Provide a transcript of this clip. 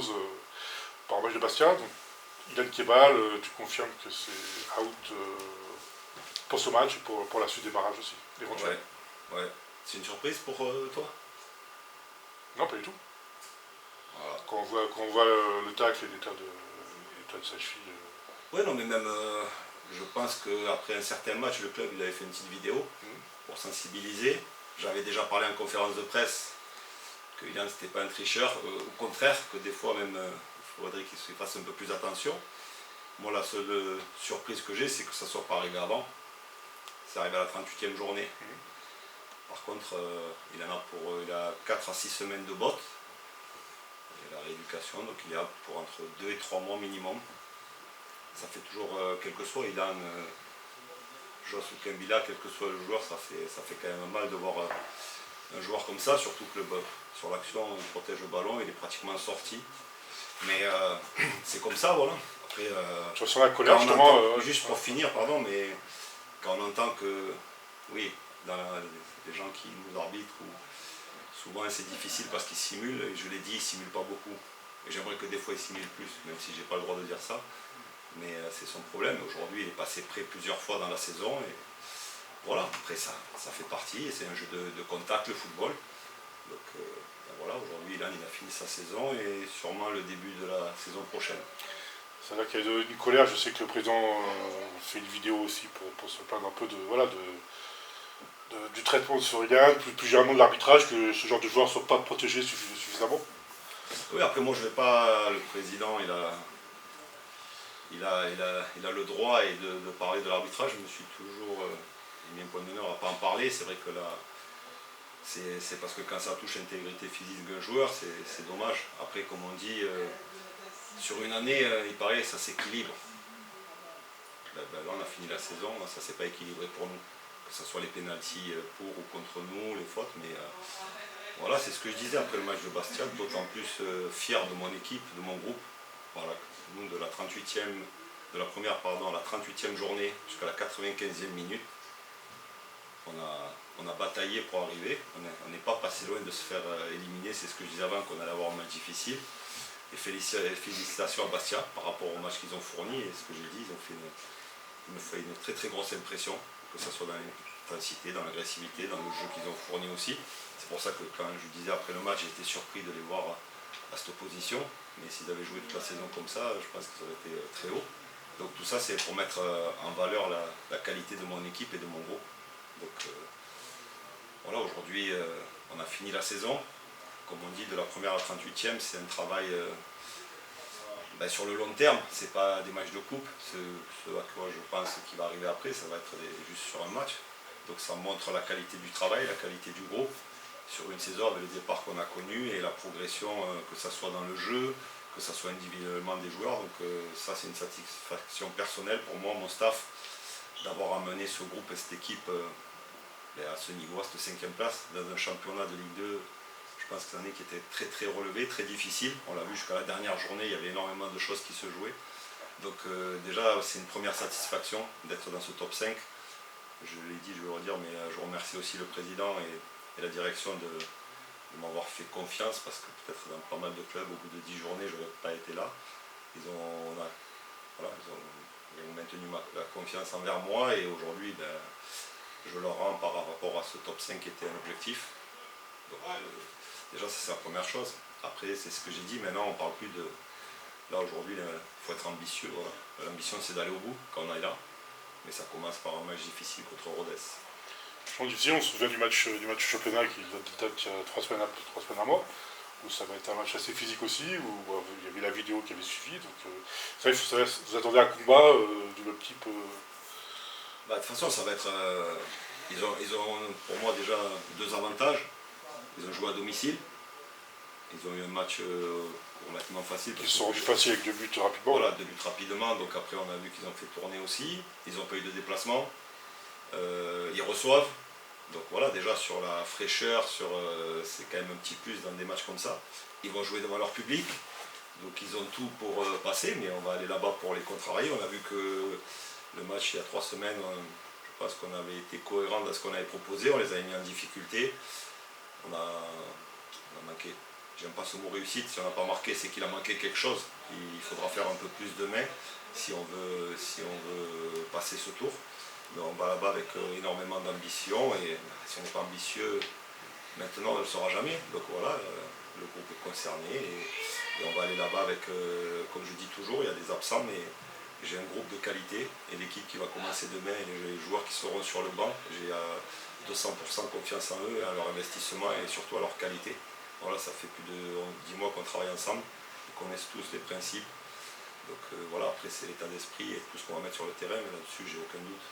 chose par le match de Bastia. Donc, Ilan Kebal, tu confirmes que c'est out pour ce match et pour la suite des barrages aussi, éventuellement. Ouais. C'est une surprise pour toi? Non, pas du tout. Voilà. Quand on voit le tacle et l'état de sa cheville. Ouais, non, mais même, je pense qu'après un certain match, le club il avait fait une petite vidéo pour sensibiliser. J'avais déjà parlé en conférence de presse que Ilan c'était pas un tricheur, au contraire, que des fois même il faudrait qu'il se fasse un peu plus attention. Moi, la seule surprise que j'ai, c'est que ça soit pas arrivé avant. C'est arrivé à la 38e journée. Par contre, il a 4 à 6 semaines de bottes. Et la rééducation, donc il y a pour entre 2 et 3 mois minimum. Ça fait toujours, quel que soit Ilan, Joss ou Kembila, quel que soit le joueur, ça fait quand même mal de voir un joueur comme ça, surtout que sur l'action, il protège le ballon, il est pratiquement sorti. Mais c'est comme ça, voilà. Après, tu ressens la colère, justement. Juste pour finir, pardon, mais quand on entend que, oui, dans les gens qui nous arbitrent, souvent c'est difficile parce qu'ils simulent, et je l'ai dit, ils ne simulent pas beaucoup. Et j'aimerais que des fois ils simulent plus, même si je n'ai pas le droit de dire ça. Mais c'est son problème. Aujourd'hui, il est passé près plusieurs fois dans la saison. Et voilà, après ça fait partie. Et c'est un jeu de contact, le football. Donc voilà, aujourd'hui, Ilan, il a fini sa saison et sûrement le début de la saison prochaine. C'est là qu'il y a une colère. Je sais que le président fait une vidéo aussi pour se plaindre un peu du traitement de sur Ilan, plus généralement de l'arbitrage, que ce genre de joueurs ne soient pas protégés suffisamment. Oui, après moi, je ne vais pas. Le président, il a le droit de parler de l'arbitrage. Je me suis toujours mis un point d'honneur à ne pas en parler. C'est vrai que là, c'est parce que quand ça touche l'intégrité physique d'un joueur, c'est dommage. Après, comme on dit, sur une année, il paraît que ça s'équilibre. Là, on a fini la saison, ça ne s'est pas équilibré pour nous. Que ce soit les pénaltys pour ou contre nous, les fautes. Mais voilà, c'est ce que je disais après le match de Bastia, d'autant plus fier de mon équipe, de mon groupe. Voilà, nous, de la 38e journée jusqu'à la 95e minute, on a bataillé pour arriver. On n'est pas passé loin de se faire éliminer. C'est ce que je disais avant, qu'on allait avoir un match difficile. Et félicitations à Bastia par rapport au match qu'ils ont fourni. Et ce que j'ai dit, ils me fait une très très grosse impression, que ce soit dans l'intensité, dans l'agressivité, dans le jeu qu'ils ont fourni aussi. C'est pour ça que quand je disais après le match, j'étais surpris de les voir à cette position. Mais s'ils avaient joué toute la saison comme ça, je pense que ça aurait été très haut. Donc tout ça, c'est pour mettre en valeur la qualité de mon équipe et de mon groupe. Donc voilà, aujourd'hui, on a fini la saison. Comme on dit, de la première à la 38e, c'est un travail sur le long terme. Ce n'est pas des matchs de coupe. Ce à quoi je pense qui va arriver après, ça va être juste sur un match. Donc ça montre la qualité du travail, la qualité du groupe sur une saison avec les départs qu'on a connus et la progression, que ce soit dans le jeu, que ce soit individuellement des joueurs. Donc ça, c'est une satisfaction personnelle pour moi, mon staff, d'avoir amené ce groupe et cette équipe à ce niveau, à cette 5e place, dans un championnat de Ligue 2. Je pense que c'est une année qui était très très relevée, très difficile. On l'a vu jusqu'à la dernière journée, il y avait énormément de choses qui se jouaient. Donc déjà, c'est une première satisfaction d'être dans ce top 5. Je l'ai dit, je vais le redire, mais je remercie aussi le président et la direction de m'avoir fait confiance, parce que peut-être dans pas mal de clubs, au bout de 10 journées, je n'aurais pas été là. Ils ont maintenu la confiance envers moi, et aujourd'hui, je leur rends par rapport à ce top 5 qui était un objectif. Donc, déjà, c'est la première chose. Après, c'est ce que j'ai dit, maintenant, on ne parle plus de... Là, aujourd'hui, il faut être ambitieux. Voilà. L'ambition, c'est d'aller au bout quand on est là. Mais ça commence par un match difficile contre Rodez. On se souvient du match championnat qui date il y a 3 semaines, un mois, où ça va être un match assez physique aussi, où il y avait la vidéo qui avait suivi. Donc, vous attendez un combat du même type De toute façon, ça va être... ils ont pour moi déjà 2 avantages. Ils ont joué à domicile. Ils ont eu un match relativement facile. Ils se sont rendus faciles avec 2 buts rapidement. Voilà, 2 buts rapidement. Donc après, on a vu qu'ils ont fait tourner aussi. Ils n'ont pas eu de déplacement. Ils reçoivent. Donc voilà, déjà sur la fraîcheur, c'est quand même un petit plus dans des matchs comme ça. Ils vont jouer devant leur public. Donc ils ont tout pour passer, mais on va aller là-bas pour les contrarier. On a vu que le match il y a 3 semaines, je pense qu'on avait été cohérent dans ce qu'on avait proposé. On les avait mis en difficulté. On a manqué j'aime pas ce mot réussite, si on n'a pas marqué, c'est qu'il a manqué quelque chose. Il faudra faire un peu plus demain si on veut passer ce tour. Mais on va là-bas avec énormément d'ambition, et si on n'est pas ambitieux, maintenant on ne le saura jamais. Donc voilà, le groupe est concerné, et on va aller là-bas avec, comme je dis toujours, il y a des absents, mais j'ai un groupe de qualité, et l'équipe qui va commencer demain, et les joueurs qui seront sur le banc, j'ai 200% confiance en eux, à leur investissement et surtout à leur qualité. Voilà, ça fait plus de 10 mois qu'on travaille ensemble, on connaît tous les principes. Donc voilà, après c'est l'état d'esprit et tout ce qu'on va mettre sur le terrain, mais là-dessus j'ai aucun doute.